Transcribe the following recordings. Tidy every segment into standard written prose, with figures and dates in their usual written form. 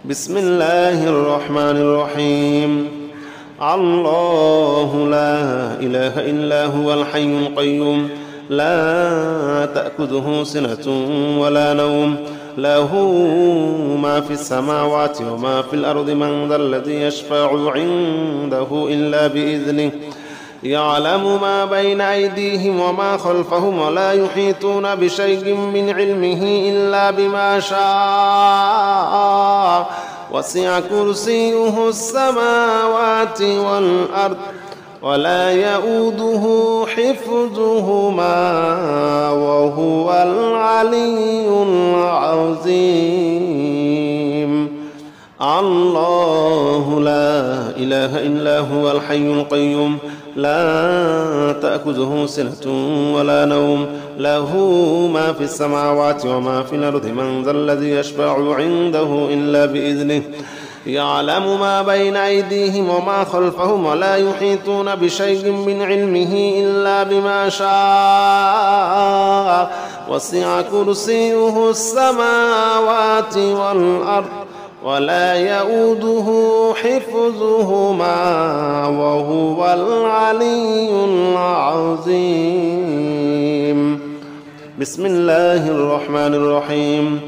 بسم الله الرحمن الرحيم. الله لا إله إلا هو الحي القيوم لا تأخذه سنة ولا نوم له ما في السماوات وما في الأرض من ذا الذي يشفع عنده إلا بإذنه يعلم ما بين أيديهم وما خلفهم ولا يحيطون بشيء من علمه إلا بما شاء وسع كرسيه السماوات والأرض ولا يؤوده حفظهما وهو العلي العظيم. الله لا إله إلا هو الحي القيوم لا تأخذه سنة ولا نوم له ما في السماوات وما في الأرض من ذا الذي يشفع عنده إلا بإذنه يعلم ما بين أيديهم وما خلفهم ولا يحيطون بشيء من علمه إلا بما شاء وسع كرسيه السماوات والأرض ولا يؤوده حفظهما وهو العلي العظيم. بسم الله الرحمن الرحيم.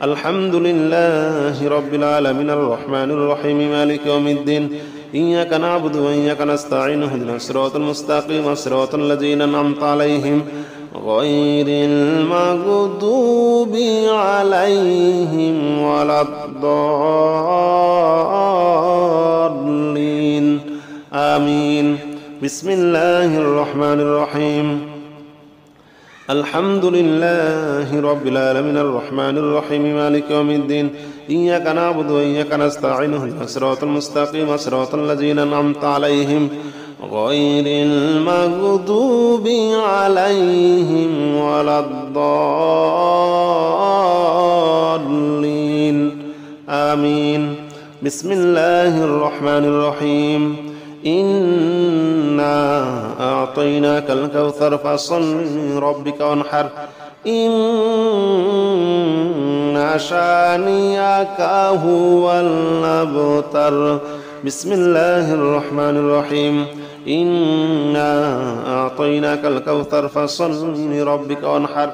الحمد لله رب العالمين الرحمن الرحيم مالك يوم الدين إياك نعبد وإياك نستعين اهدنا الصراط المستقيم صراط الذين أنعمت عليهم غير المغضوب عليهم ولا الضالين آمين. بسم الله الرحمن الرحيم. الحمد لله رب العالمين الرحمن الرحيم مالك يوم الدين إياك نعبد وإياك نستعين اهدنا الصراط المستقيم صراط الذين أنعمت عليهم غير المغضوب عليهم ولا الضالين آمين. بسم الله الرحمن الرحيم. إنا أعطيناك الكوثر فصل لربك وانحر إن شانئك هو الأبتر. بسم الله الرحمن الرحيم. إنا أعطيناك الكوثر فصل لربك وانحر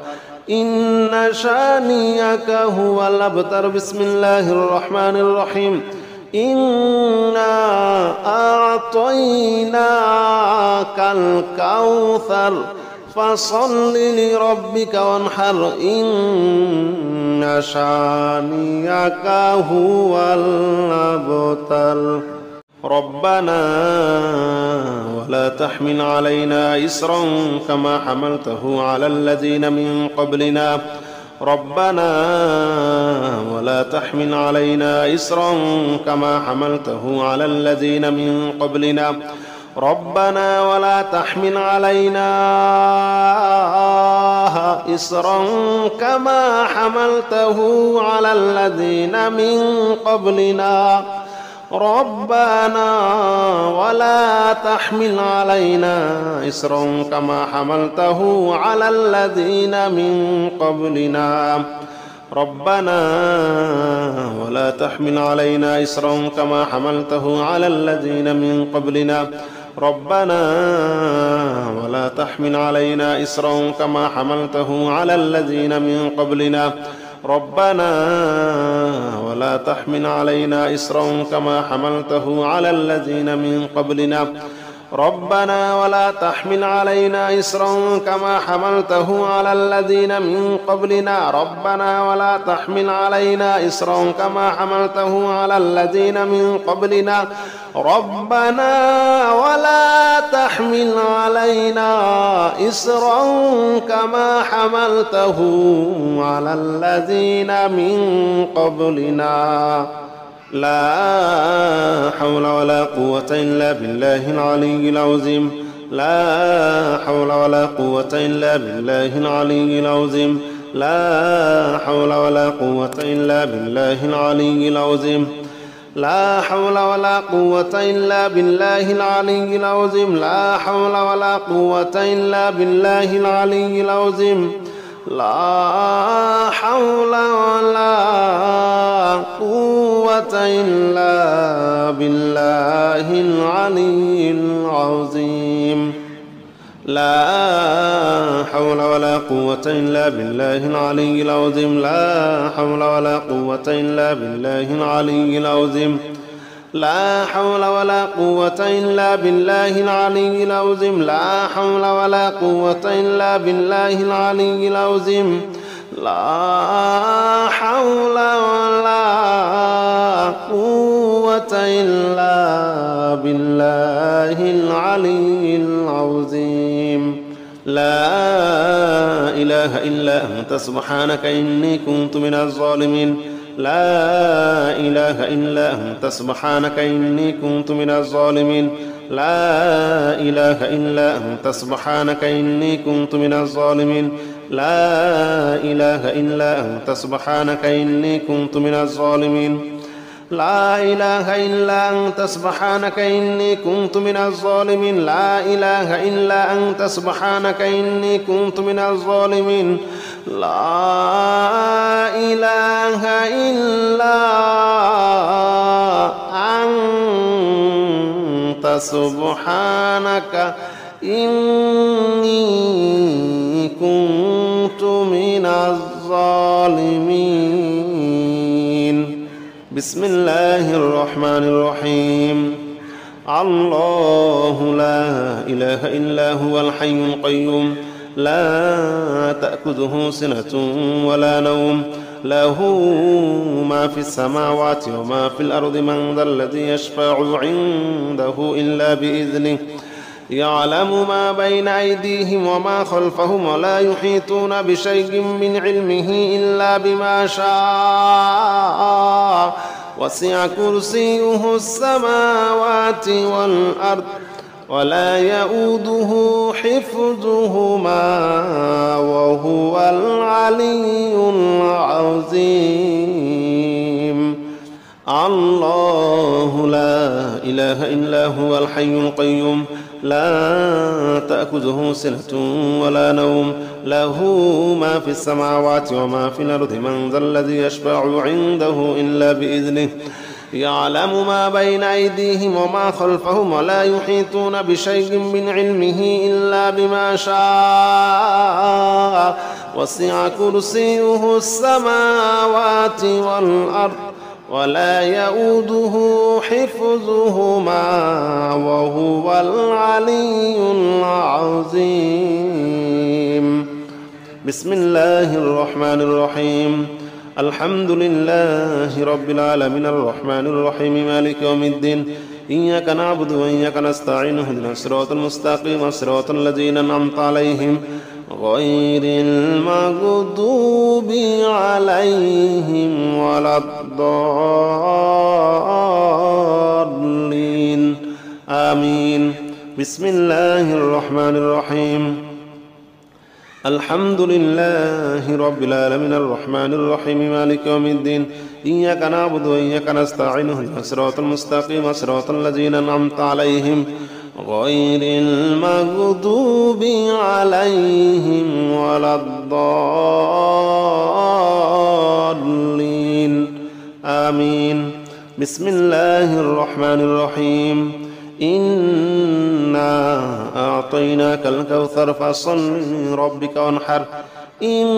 إن شانئك هو الأبتر. بسم الله الرحمن الرحيم. إنا أعطيناك الكوثر فصل لربك وانحر إن شانئك هو الأبتر. ربنا ولا تحمل علينا إصرا كما حملته على الذين من قبلنا ربنا ولا تحمل علينا إصرا كما حملته على الذين من قبلنا ربنا ولا تحمل علينا إصرا كما حملته على الذين من قبلنا ربنا ولا تحمل علينا إصرا كما حملته على الذين من قبلنا ربنا ولا تحمل علينا إصرا كما حملته على الذين من قبلنا ربنا ولا تحمل علينا إصرا كما حملته على الذين من قبلنا ربنا ولا تحمل علينا إصرا كما حملته على الذين من قبلنا ربنا ولا تحمل علينا إصرا كما حملته على الذين من قبلنا ربنا ولا تحمل علينا إصرا كما حملته على الذين من قبلنا ربنا ولا تحمل علينا إصرا كما حملته على الذين من قبلنا. لا حول ولا قوة إلا بالله العلي العظيم. لا حول ولا قوة إلا بالله العلي العظيم. لا حول ولا قوة إلا بالله العلي العظيم. لا حول ولا قوة إلا بالله العلي العظيم. لا حول ولا قوة إلا بالله العلي العظيم. لا حول ولا قوة قوة إلا بالله العلي العظيم. لا حول ولا قوة إلا بالله العلي العظيم. لا حول ولا قوة إلا بالله العلي العظيم. لا حول ولا قوة إلا بالله العلي العظيم. لا حول ولا قوة إلا بالله العلي العظيم. لا حول ولا قوة إلا بالله العلي العظيم. لا إله إلا أنت سبحانك إني كنت من الظالمين. لا إله إلا أنت سبحانك إني كنت من الظالمين. لا إله إلا أنت سبحانك إني كنت من الظالمين. لا إله إلا أنت سبحانك إني كنت من الظالمين. لا إله إلا أنت سبحانك إني كنت من الظالمين. لا إله إلا أنت سبحانك إني كنت من الظالمين. لا إله إلا أنت سبحانك إني كنت من الظالمين. بسم الله الرحمن الرحيم. الله لا إله إلا هو الحي القيوم لا تأخذه سنة ولا نوم له ما في السماوات وما في الأرض من ذا الذي يشفع عنده إلا بإذنه يعلم ما بين أيديهم وما خلفهم ولا يحيطون بشيء من علمه إلا بما شاء وسع كرسيه السماوات والأرض ولا يؤوده حفظهما وهو العلي العظيم. الله لا إله إلا هو الحي القيوم لا تأخذه سنة ولا نوم له ما في السماوات وما في الأرض من ذا الذي يشفع عنده إلا بإذنه يعلم ما بين أيديهم وما خلفهم ولا يحيطون بشيء من علمه إلا بما شاء وسع كرسيه السماوات والأرض ولا يؤوده حفظهما وهو العلي العظيم. بسم الله الرحمن الرحيم. الحمد لله رب العالمين الرحمن الرحيم مالك يوم الدين إياك نعبد وإياك نستعين اهدنا الصراط المستقيم صراط الذين أنعمت عليهم غير المغضوب عليهم ولا الضالين آمين. بسم الله الرحمن الرحيم. الحمد لله رب العالمين الرحمن الرحيم مالك يوم الدين إياك نعبد وإياك نستعين اهدنا الصراط المستقيم صراط الذين أنعمت عليهم غير المغضوب عليهم ولا الضالين آمين. بسم الله الرحمن الرحيم. إنا أعطيناك الكوثر فصل لربك وانحر إن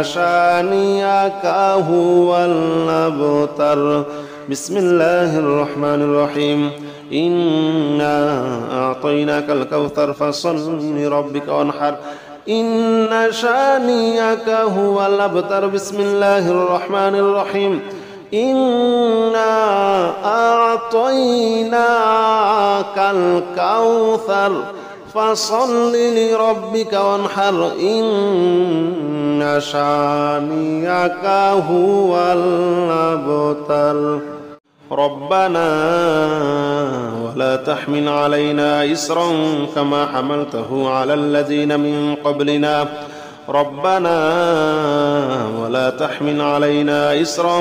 شانئك هو الأبتر. بسم الله الرحمن الرحيم. إنا أعطيناك الكوثر فصل لربك وانحر إن شانئك هو الأبتر. بسم الله الرحمن الرحيم. إنا أعطيناك الكوثر فصل لربك وانحر إن شانئك هو الأبتر. ربنا ولا تحمل علينا إصرا كما حملته على الذين من قبلنا ربنا ولا تحمل علينا إصرا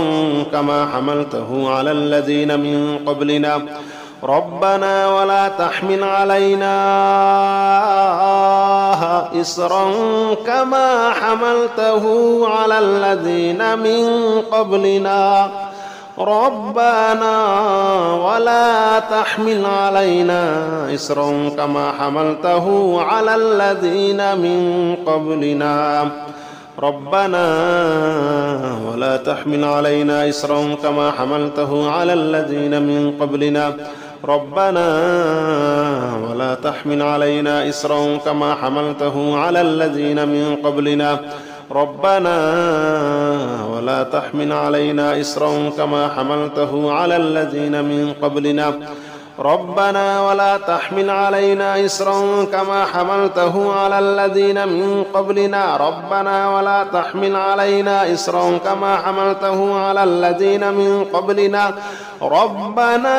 كما حملته على الذين من قبلنا ربنا ولا تحمل علينا إصرا كما حملته على الذين من قبلنا ربنا ولا تحمل علينا إصرا كما حملته على الذين من قبلنا ربنا ولا تحمل علينا إصرا كما حملته على الذين من قبلنا ربنا ولا تحمل علينا إصرا كما حملته على الذين من قبلنا ربنا ولا تحمل علينا إصرا كما حملته على الذين من قبلنا ربنا ولا تحمل علينا إصرا كما حملته على الذين من قبلنا ربنا ولا تحمل علينا إصرا كما حملته على الذين من قبلنا ربنا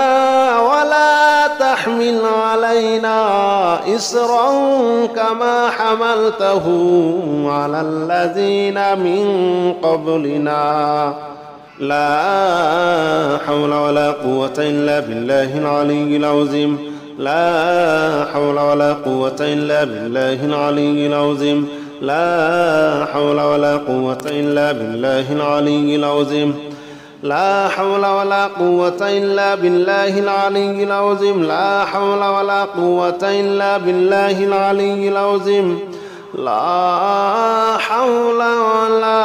ولا تحمل علينا إصرا كما حملته على الذين من قبلنا لا حول ولا قوة إلا بالله العلي العظيم لا حول ولا قوة إلا بالله العلي العظيم لا حول ولا قوة إلا بالله العلي العظيم لا حول ولا قوة إلا بالله العلي العظيم لا حول ولا قوة إلا بالله العلي العظيم لا حول ولا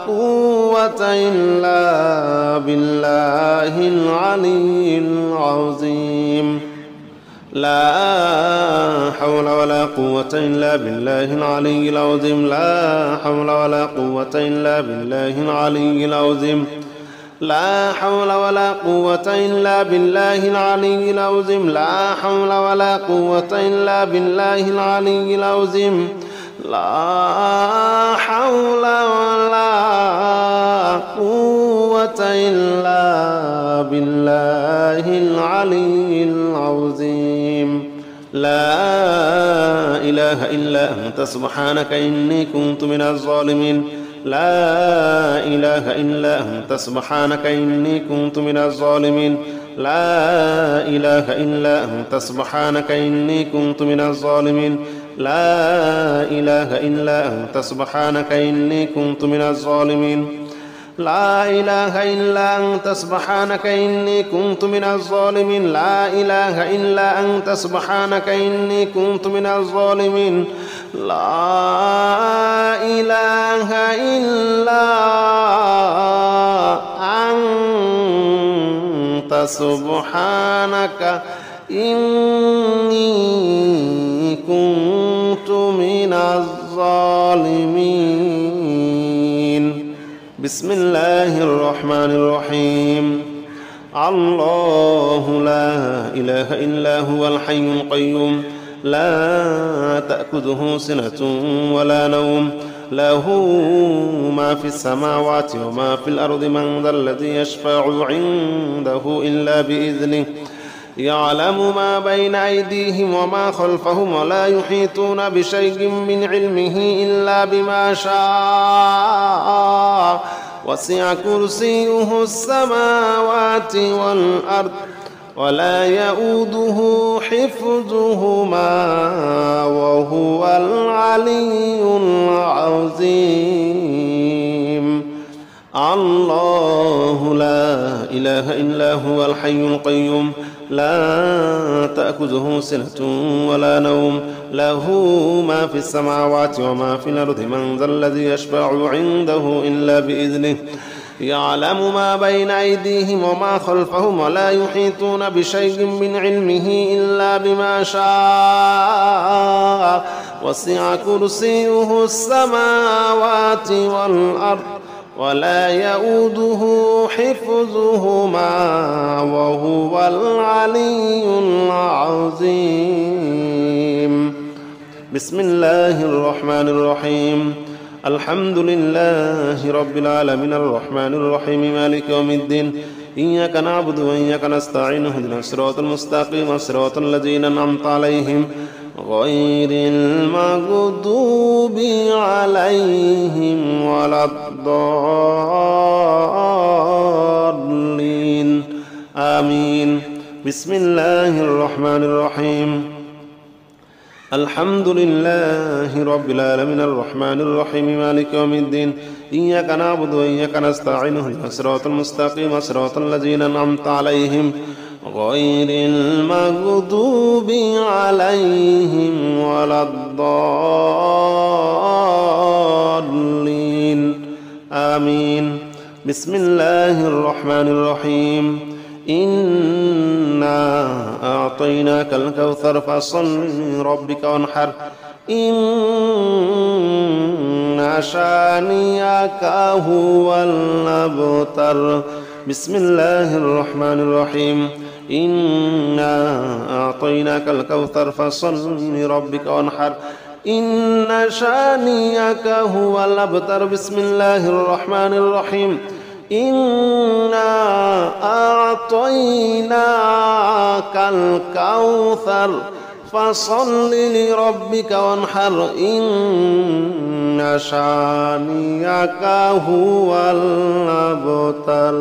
قوة إلا بالله العلي العظيم لا حول ولا قوة إلا بالله العلي العظيم لا حول ولا قوة إلا بالله العلي العظيم لا حول ولا قوة إلا بالله العلي العظيم لا حول ولا قوة إلا بالله العلي العظيم لا حول ولا قوة إلا بالله العلي العظيم لا إله إلا أنت سبحانك إني كنت من الظالمين لا إله إلا أنت سبحانك إني كنت من الظالمين لا إله إلا أنت سبحانك إني كنت من الظالمين لا إله إلا أنت سبحانك إني كنت من الظالمين لا إله إلا أنت سبحانك إني كنت من الظالمين لا إله إلا أنت سبحانك إني كنت من الظالمين لا إله إلا أنت سبحانك إني كنت من الظالمين بسم الله الرحمن الرحيم الله لا إله إلا هو الحي القيوم لا تأخذه سنة ولا نوم له ما في السماوات وما في الأرض من ذا الذي يشفع عنده إلا بإذنه يعلم ما بين أيديهم وما خلفهم ولا يحيطون بشيء من علمه إلا بما شاء وسع كرسيه السماوات والأرض ولا يؤوده حفظهما وهو العلي العظيم الله لا إله إلا هو الحي القيوم لا تأخذه سنة ولا نوم له ما في السماوات وما في الأرض من ذا الذي يشفع عنده إلا بإذنه يعلم ما بين أيديهم وما خلفهم ولا يحيطون بشيء من علمه إلا بما شاء وسع كرسيه السماوات والأرض ولا يؤوده حفظهما وهو العلي العظيم بسم الله الرحمن الرحيم الحمد لله رب العالمين الرحمن الرحيم مالك يوم الدين إياك نعبد وإياك نستعين اهدنا الصراط المستقيم صراط الذين أنعمت عليهم غير المغضوب عليهم ولا الضالين آمين بسم الله الرحمن الرحيم الحمد لله رب العالمين الرحمن الرحيم مالك يوم الدين إياك نعبد وإياك نستعين اهدنا الصراط المستقيم صراط الذين أنعمت عليهم غير المغضوب عليهم ولا الضالين آمين. بسم الله الرحمن الرحيم إنا أعطيناك الكوثر فصل لربك وانحر إن شانئك هو الأبتر. بسم الله الرحمن الرحيم إنا أعطيناك الكوثر فصل لربك وانحر إن شانئك هو الأبتر. بسم الله الرحمن الرحيم إنا أعطيناك الكوثر فصل لربك وانحر إن شانئك هو الأبتر.